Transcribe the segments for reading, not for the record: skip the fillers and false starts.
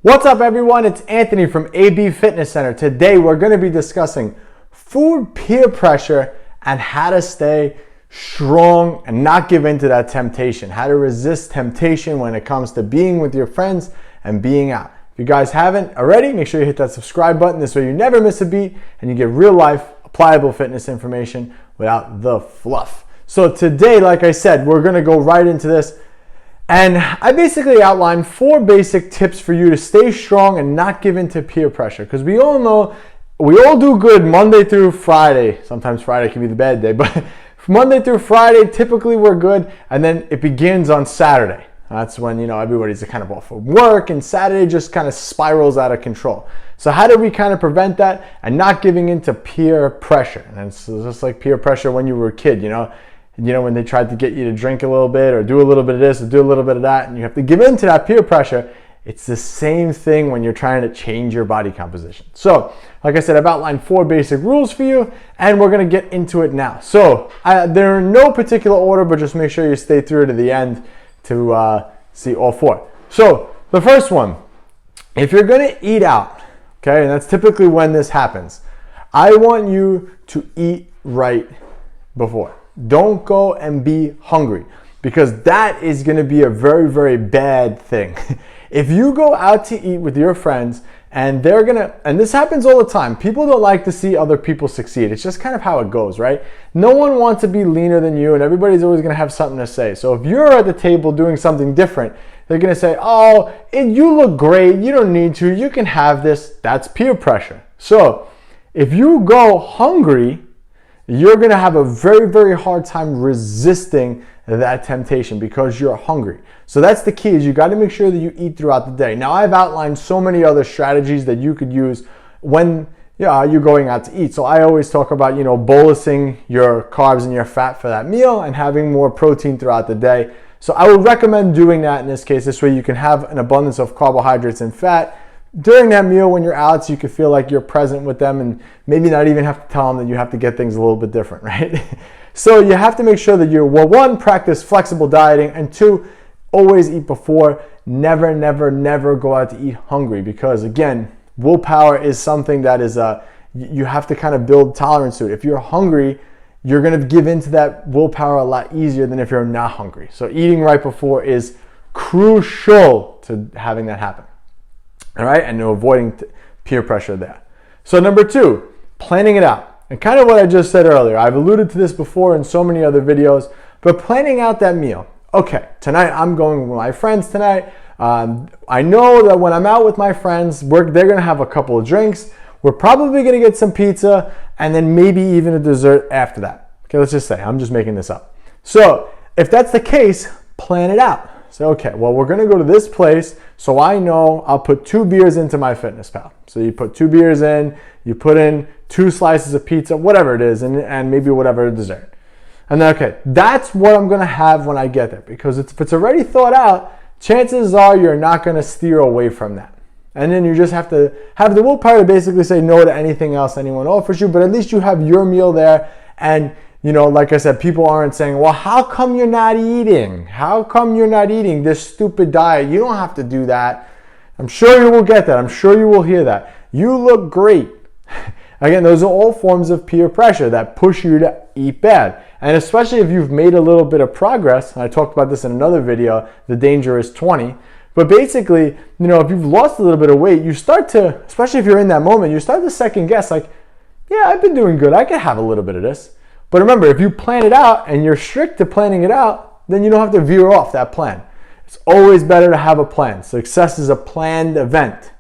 What's up everyone, it's Anthony from AB Fitness Center. Today we're going to be discussing food peer pressure and how to stay strong and not give in to that temptation. How to resist temptation when it comes to being with your friends and being out. If you guys haven't already, make sure you hit that subscribe button. This way you never miss a beat and you get real life, applicable fitness information without the fluff. So today, like I said, we're going to go right into this. And I basically outlined 4 basic tips for you to stay strong and not give in to peer pressure. Because we all know, we all do good Monday through Friday. Sometimes Friday can be the bad day, but Monday through Friday, typically we're good. And then it begins on Saturday. That's when, everybody's kind of off of work and Saturday just kind of spirals out of control. So how do we kind of prevent that and not giving into peer pressure? And it's just like peer pressure when you were a kid, when they tried to get you to drink a little bit or do a little bit of this or do a little bit of that, and you have to give in to that peer pressure. It's the same thing when you're trying to change your body composition. So, like I said, I've outlined 4 basic rules for you, and we're going to get into it now. So, they're in no particular order, but just make sure you stay through to the end to see all 4. So, the first one, if you're going to eat out, okay, and that's typically when this happens, I want you to eat right before. Don't go and be hungry, because that is going to be a very, very bad thing. If you go out to eat with your friends and and this happens all the time, people don't like to see other people succeed. It's just kind of how it goes, right? No one wants to be leaner than you, and everybody's always going to have something to say. So if you're at the table doing something different, they're going to say, oh, you look great. You don't need to. You can have this. That's peer pressure. So if you go hungry, you're going to have a very, very hard time resisting that temptation because you're hungry. So that's the key, is you got to make sure that you eat throughout the day. Now, I've outlined so many other strategies that you could use when you're going out to eat. So I always talk about, bolusing your carbs and your fat for that meal and having more protein throughout the day. So I would recommend doing that in this case. This way you can have an abundance of carbohydrates and fat during that meal when you're out, so you can feel like you're present with them and maybe not even have to tell them that you have to get things a little bit different, right? So you have to make sure that you, 1, practice flexible dieting, and 2, always eat before. Never, never, never go out to eat hungry, because again, willpower is something that is, you have to kind of build tolerance to it. If you're hungry, you're going to give into that willpower a lot easier than if you're not hungry. So eating right before is crucial to having that happen. All right, and avoiding peer pressure there. So number 2, planning it out. And kind of what I just said earlier, I've alluded to this before in so many other videos, but planning out that meal. Okay, tonight I'm going with my friends tonight. I know that when I'm out with my friends, they're gonna have a couple of drinks. We're probably gonna get some pizza and then maybe even a dessert after that. Okay, let's just say, I'm just making this up. So if that's the case, plan it out. So, okay, well, we're gonna go to this place, so I know I'll put 2 beers into myfitnesspal. So you put 2 beers in, you put in 2 slices of pizza, whatever it is, and maybe whatever dessert. And then, okay, that's what I'm gonna have when I get there, because if it's already thought out, chances are you're not gonna steer away from that. And then you just have to have the willpower to basically say no to anything else anyone offers you, but at least you have your meal there. And like I said, people aren't saying, well, how come you're not eating? How come you're not eating this stupid diet? You don't have to do that. I'm sure you will get that. I'm sure you will hear that. You look great. Again, those are all forms of peer pressure that push you to eat bad. And especially if you've made a little bit of progress, and I talked about this in another video, The Dangerous 20. But basically, if you've lost a little bit of weight, you start to, especially if you're in that moment, you start to second guess, like, yeah, I've been doing good. I could have a little bit of this. But remember, if you plan it out and you're strict to planning it out, then you don't have to veer off that plan. It's always better to have a plan. Success is a planned event.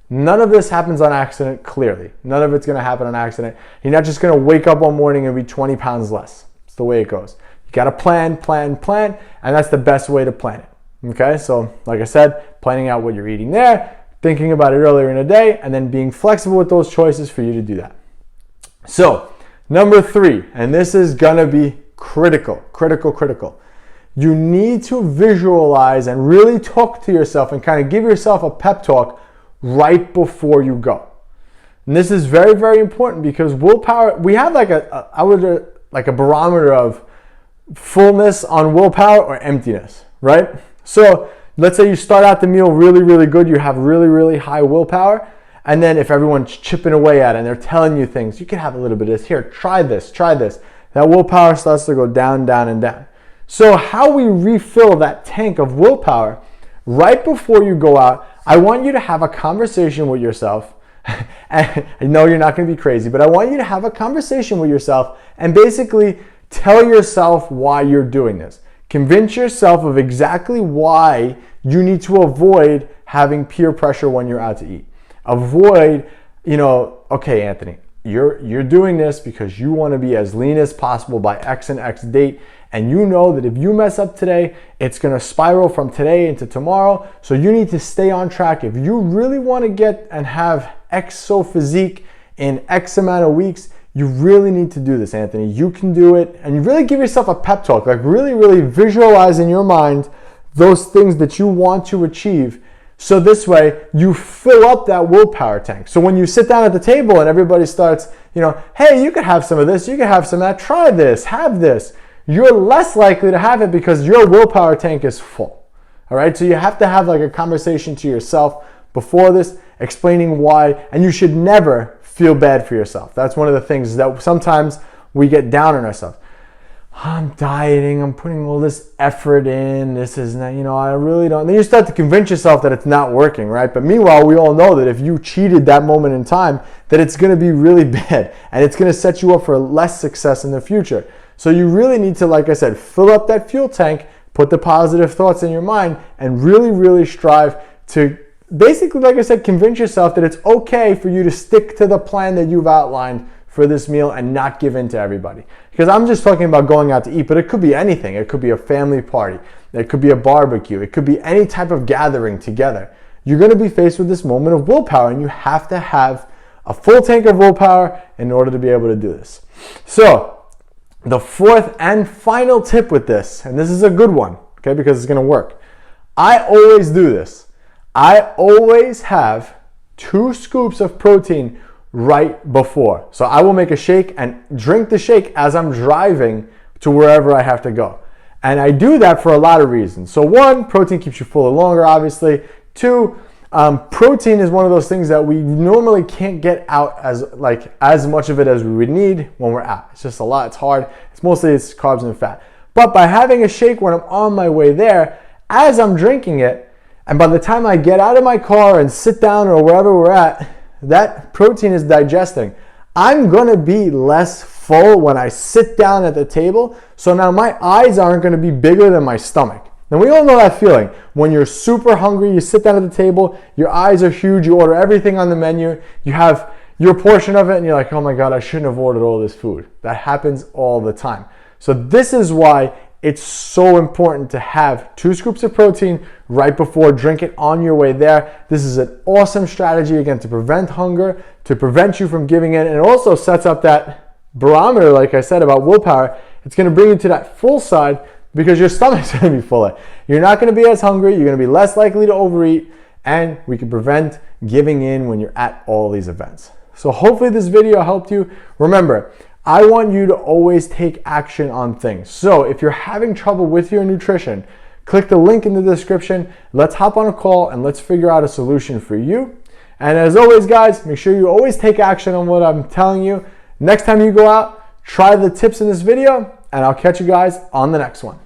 None of this happens on accident, clearly. None of it's going to happen on accident. You're not just going to wake up one morning and be 20 pounds less. It's the way it goes. You got to plan, and that's the best way to plan it. Okay, so like I said, planning out what you're eating there, thinking about it earlier in the day, and then being flexible with those choices for you to do that. So, number 3, and this is gonna be critical. You need to visualize and really talk to yourself and kind of give yourself a pep talk right before you go. And this is very, very important, because willpower, we have like a barometer of fullness on willpower or emptiness, right? So let's say you start out the meal really, really good. You have really, really high willpower. And then if everyone's chipping away at it and they're telling you things, you can have a little bit of this. Here, try this, try this. That willpower starts to go down, down, and down. So how we refill that tank of willpower, right before you go out, I want you to have a conversation with yourself. And I know you're not going to be crazy, but I want you to have a conversation with yourself and basically tell yourself why you're doing this. Convince yourself of exactly why you need to avoid having peer pressure when you're out to eat. Avoid, okay, Anthony, you're doing this because you want to be as lean as possible by X and X date. And you know that if you mess up today, it's going to spiral from today into tomorrow. So you need to stay on track. If you really want to get and have X so physique in X amount of weeks, you really need to do this, Anthony. You can do it. And you really give yourself a pep talk, like really, really visualize in your mind those things that you want to achieve. So this way you fill up that willpower tank. So when you sit down at the table and everybody starts, hey, you could have some of this, you could have some of that, try this, have this. You're less likely to have it because your willpower tank is full. All right, so you have to have like a conversation to yourself before this, explaining why, and you should never feel bad for yourself. That's one of the things that sometimes we get down on ourselves. I'm dieting, I'm putting all this effort in, this is not, I really don't. Then you start to convince yourself that it's not working, right? But meanwhile, we all know that if you cheated that moment in time, that it's gonna be really bad and it's gonna set you up for less success in the future. So you really need to, like I said, fill up that fuel tank, put the positive thoughts in your mind, and really, really strive to basically, like I said, convince yourself that it's okay for you to stick to the plan that you've outlined for this meal and not give in to everybody. Because I'm just talking about going out to eat, but it could be anything. It could be a family party. It could be a barbecue. It could be any type of gathering together. You're going to be faced with this moment of willpower, and you have to have a full tank of willpower in order to be able to do this. So, the fourth and final tip with this, and this is a good one, okay, because it's going to work. I always do this. I always have 2 scoops of protein right before. So I will make a shake and drink the shake as I'm driving to wherever I have to go. And I do that for a lot of reasons. So 1, protein keeps you fuller longer, obviously. 2, protein is one of those things that we normally can't get out as much of it as we would need when we're out. It's just a lot, it's hard. It's carbs and fat. But by having a shake when I'm on my way there, as I'm drinking it, and by the time I get out of my car and sit down or wherever we're at, that protein is digesting. I'm gonna be less full when I sit down at the table. So now my eyes aren't gonna be bigger than my stomach. Now we all know that feeling. When you're super hungry, you sit down at the table, your eyes are huge, you order everything on the menu, you have your portion of it, and you're like, oh my God, I shouldn't have ordered all this food. That happens all the time. So this is why it's so important to have 2 scoops of protein right before, drink it on your way there. This is an awesome strategy, again, to prevent hunger, to prevent you from giving in, and it also sets up that barometer, like I said, about willpower. It's gonna bring you to that full side because your stomach's gonna be fuller. You're not gonna be as hungry, you're gonna be less likely to overeat, and we can prevent giving in when you're at all these events. So hopefully this video helped you. Remember, I want you to always take action on things. So if you're having trouble with your nutrition, click the link in the description. Let's hop on a call and let's figure out a solution for you. And as always, guys, make sure you always take action on what I'm telling you. Next time you go out, try the tips in this video, and I'll catch you guys on the next one.